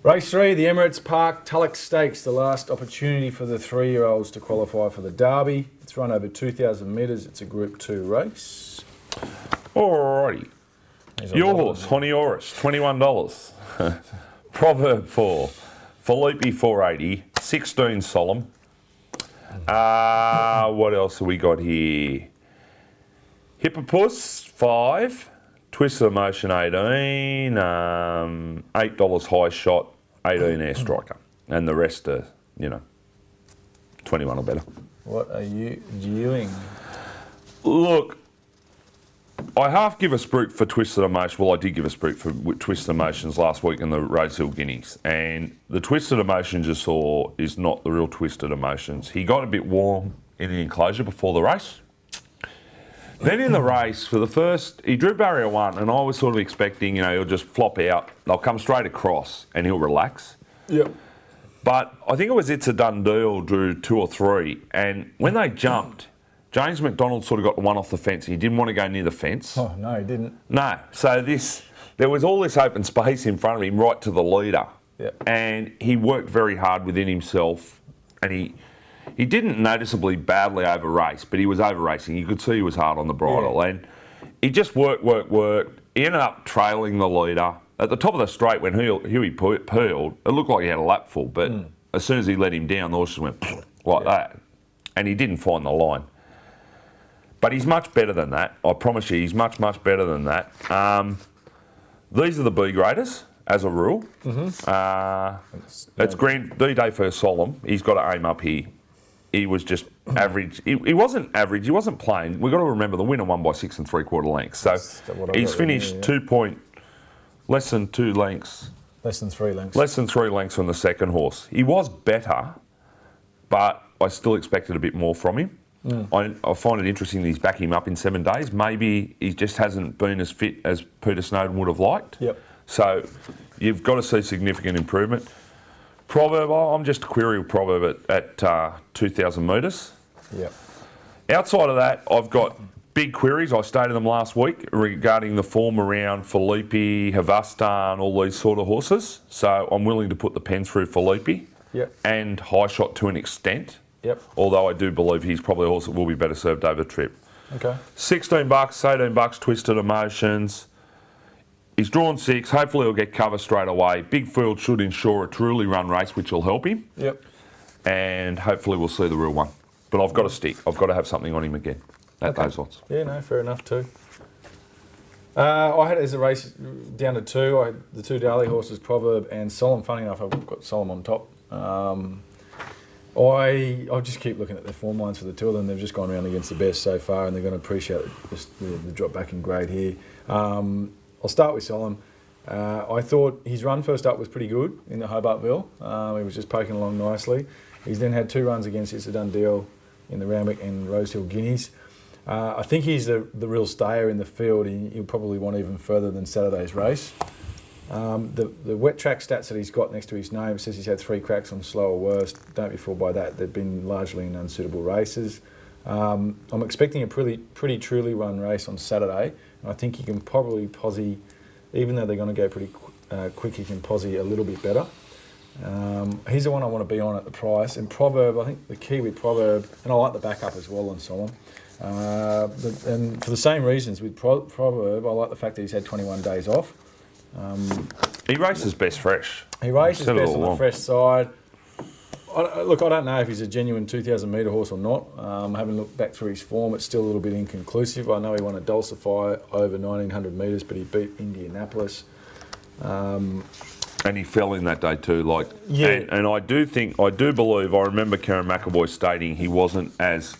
Race 3, the Emirates Park Tulloch Stakes, the last opportunity for the 3-year-olds to qualify for the Derby. It's run over 2,000 metres. It's a Group 2 race. Alrighty. Your horse, Honioris, $21. Proverb 4, Felipe 480, 16 Solemn. What else have we got here? Hippopus 5, Twisted Emotion 18, $8 High Shot, 18 Air Striker, and the rest are 21 or better. What are you doing? Look, I half give a spruik for Twisted Emotion. Well, I did give a spruik for Twisted Emotions last week in the Rosehill Guineas, and the Twisted Emotions you saw is not the real Twisted Emotions. He got a bit warm in the enclosure before the race. Then in the race, for the first, he drew barrier 1, and I was sort of expecting, he'll just flop out. They'll come straight across, and he'll relax. Yep. But I think it was It's a Done Deal drew 2 or 3, and when they jumped, James McDonald sort of got the one off the fence. He didn't want to go near the fence. Oh, no, he didn't. No. So there was all this open space in front of him right to the leader. Yep. And he worked very hard within himself, and he didn't noticeably badly over-race, but he was over-racing. You could see he was hard on the bridle. Yeah. And he just worked. He ended up trailing the leader. At the top of the straight, when Huey peeled, it looked like he had a lap full, but as soon as he let him down, the horse just went like that. And he didn't find the line. But he's much better than that. I promise you, he's much, much better than that. These are the B graders, as a rule. It's Grand D-Day for Solemn. He's got to aim up here. He was just average. He wasn't average. He wasn't plain. We've got to remember the winner won by 6 3/4 lengths. So he's finished less than 2 lengths. Less than 3 lengths. Less than 3 lengths from the second horse. He was better, but I still expected a bit more from him. I find it interesting that he's backing him up in 7 days. Maybe he just hasn't been as fit as Peter Snowden would have liked. Yep. So you've got to see significant improvement. Proverb, I'm just a query with Proverb at 2,000 metres. Yep. Outside of that, I've got big queries. I stated them last week regarding the form around Felipe, Havasta and all these sort of horses. So I'm willing to put the pen through Felipe and High Shot to an extent. Yep. Although I do believe he's probably a horse that will be better served over trip. Okay. $16, $18, Twisted Emotions. He's drawn 6. Hopefully he'll get cover straight away. Big field should ensure a truly run race, which will help him. Yep. And hopefully we'll see the real one. But I've got to stick. I've got to have something on him again at those odds. Yeah, no, fair enough too. I had it as a race down to 2. I had the 2 Darley horses, Proverb and Solemn. Funny enough, I've got Solemn on top. I'll just keep looking at the form lines for the 2 of them. They've just gone around against the best so far, and they're going to appreciate the drop back in grade here. I'll start with Solemn. I thought his run first up was pretty good in the Hobartville. He was just poking along nicely. He's then had 2 runs against It's a Done Deal in the Randwick and Rosehill Guineas. I think he's the real stayer in the field. He'll probably want even further than Saturday's race. The wet track stats that he's got next to his name says he's had 3 cracks on slow or worst. Don't be fooled by that. They've been largely in unsuitable races. I'm expecting a pretty truly run race on Saturday, and I think he can probably posse, even though they're going to go pretty quick, he can posse a little bit better. He's the one I want to be on at the price. And Proverb, I think the key with Proverb, and I like the backup as well on Solemn. And for the same reasons with Proverb, I like the fact that he's had 21 days off. He races best fresh. He races best on the fresh side. I don't know if he's a genuine 2,000 metre horse or not. Having looked back through his form, it's still a little bit inconclusive. I know he won a Dulcify over 1,900 metres, but he beat Indianapolis. And he fell in that day too. And I do believe, I remember Karen McAvoy stating he wasn't as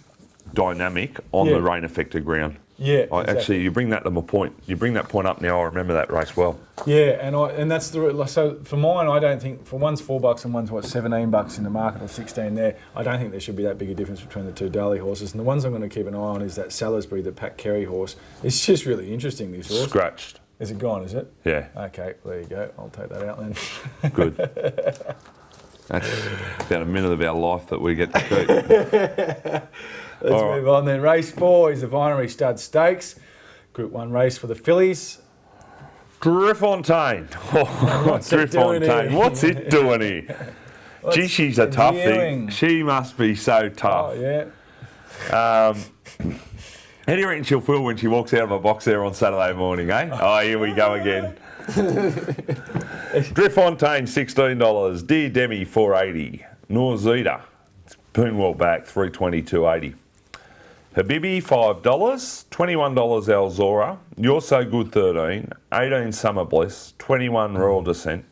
dynamic on the rain-affected ground. Yeah, exactly. Actually, you bring that to my point. You bring that point up now. I remember that race well. Yeah, and that's so for mine. I don't think for one's $4 and one's $17 in the market or 16 there. I don't think there should be that big a difference between the 2 Darley horses. And the ones I'm going to keep an eye on is that Salisbury, the Pat Kerry horse. It's just really interesting. This horse scratched. Is it gone? Is it? Yeah. Okay, there you go. I'll take that out then. Good. That's about a minute of our life that we get to keep. Let's move on then. Race 4 is the Vinery Stud Stakes. Group 1 race for the fillies. Driffontaine. What's it doing Driffontaine. here? What's it doing here? Gee, she's a tough thing. viewing? She must be so tough. Oh, yeah. How do you reckon she'll feel when she walks out of a box there on Saturday morning, eh? Oh, here we go again. Driffontaine, $16. Dear Demi, $4.80. Norzita, Poonwell back, $3.20, $2.80. Habibi, $5. $21 Alzora. You're So Good, $13. $18 Summer Bliss. $21 Royal Descent.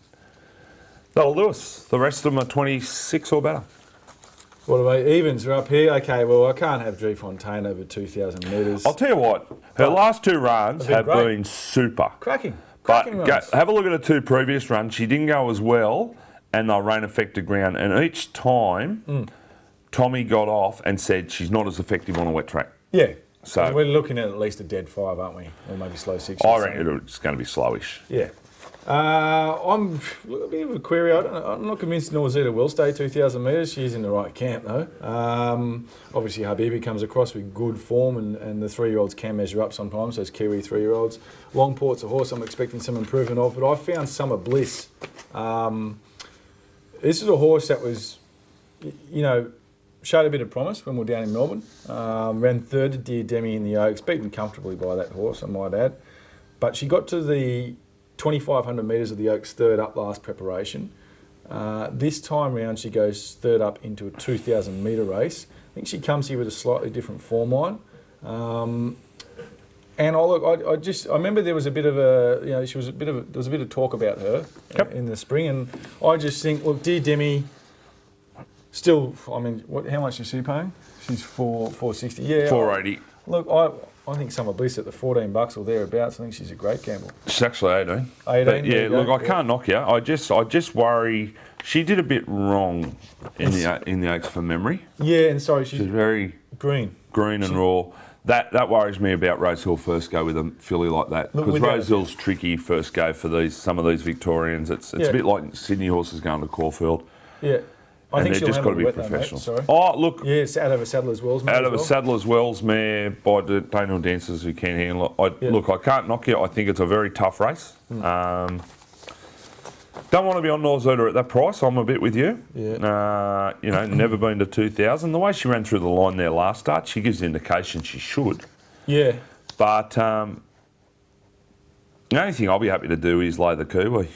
That'll do us. The rest of them are 26 or better. What about evens are up here? Okay, well, I can't have Driefontein over 2,000 metres. I'll tell you what, her last two runs been have great. been super. Cracking But runs. have a look at her two previous runs. She didn't go as well, and they're rain-affected ground. And each time, Tommy got off and said she's not as effective on a wet track. Yeah. So- we're looking at least a dead 5, aren't we? Or maybe slow 6. I reckon it's going to be slowish. Yeah. I'm a bit of a query. I'm not convinced Norzita will stay 2,000 metres. She's in the right camp, though. Obviously, Habibi comes across with good form, and the 3-year-olds can measure up sometimes, those Kiwi 3-year-olds. Longport's a horse I'm expecting some improvement of, but I found Summer Bliss. This is a horse that was, showed a bit of promise when we were down in Melbourne. Ran third to Dear Demi in the Oaks, beaten comfortably by that horse, I might add. But she got to the 2,500 metres of the Oaks third up last preparation. This time round, she goes third up into a 2,000 metre race. I think she comes here with a slightly different form line. And I remember there was a bit of there was a bit of talk about her in the spring, and I just think, look, Dear Demi, still, I mean, how much is she paying? She's $460. Yeah, $4.80. Look, I think Summer Bliss at the $14 or thereabouts. I think she's a great gamble. She's actually 18. 18. But yeah, look, I can't knock you. I just worry she did a bit wrong in the Oaks from memory. Yeah, and sorry, She's very green and raw. That worries me about Rosehill first go with a filly like that, Look, because without Rosehill's tricky first go for some of these Victorians. It's a bit like Sydney horses going to Caulfield. Yeah. I think they've she'll just got to handle be wet though, mate. professional. Sorry. Oh, look, Yeah, it's out of a Saddler's Wells mare out as of a well. Saddler's Wells mare by Daniel Dancers who can handle it. Look, I can't knock you. I think it's a very tough race. Don't want to be on Norzita at that price. I'm a bit with you. Yeah. Never been to 2,000. The way she ran through the line there last start, she gives the indication she should. Yeah. But the only thing I'll be happy to do is lay the Kiwi.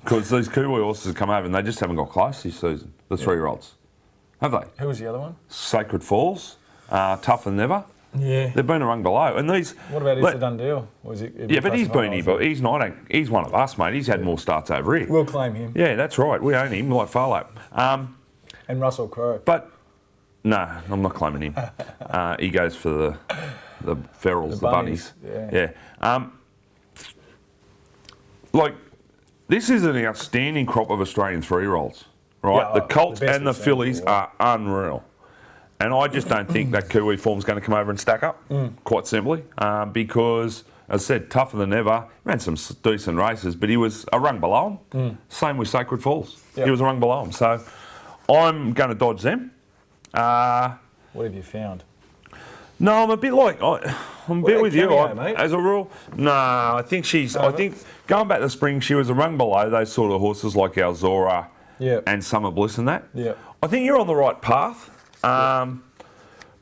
Because these Kiwi horses have come over and they just haven't got close this season, the 3-year-olds. Have they? Who was the other one? Sacred Falls, Tough and Never. Yeah. They've been a rung below. And these. What about It's a Done Deal? Or is it Yeah, but he's been here, but he's not. He's one of us, mate. He's had more starts over here. We'll claim him. Yeah, that's right. We own him like Farlap. And Russell Crowe. But no, I'm not claiming him. He goes for the ferals, the bunnies. Yeah. This is an outstanding crop of Australian 3-year-olds, right? Yeah, the Colts the best and the we've seen fillies for a while. are unreal. And I just don't think that Kiwi form's going to come over and stack up, quite simply, because, as I said, tougher than ever. Ran some decent races, but he was a rung below him. Same with Sacred Falls. Yep. He was a rung below him. So I'm going to dodge them. What have you found? No, I'm a bit like I'm a bit with you. Cameo, mate. As a rule, no. I think going back to the spring, she was a rung below those sort of horses like Alzora and Summer Bliss and that. Yeah. I think you're on the right path, but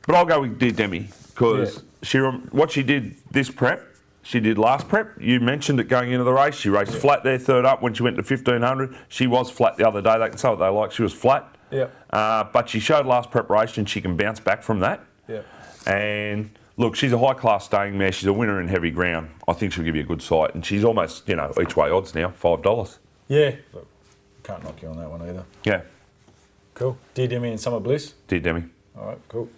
I'll go with Dear Demi because what she did this prep, she did last prep. You mentioned it going into the race. She raced flat there, third up when she went to 1,500. She was flat the other day. They can say what they like. She was flat. Yeah. But she showed last preparation she can bounce back from that. Yeah. And look, she's a high-class staying mare. She's a winner in heavy ground. I think she'll give you a good sight. And she's almost, each way odds now, $5. Yeah. Look, can't knock you on that one either. Yeah. Cool. Dear Demi and Summer Bliss. Dear Demi. All right, cool.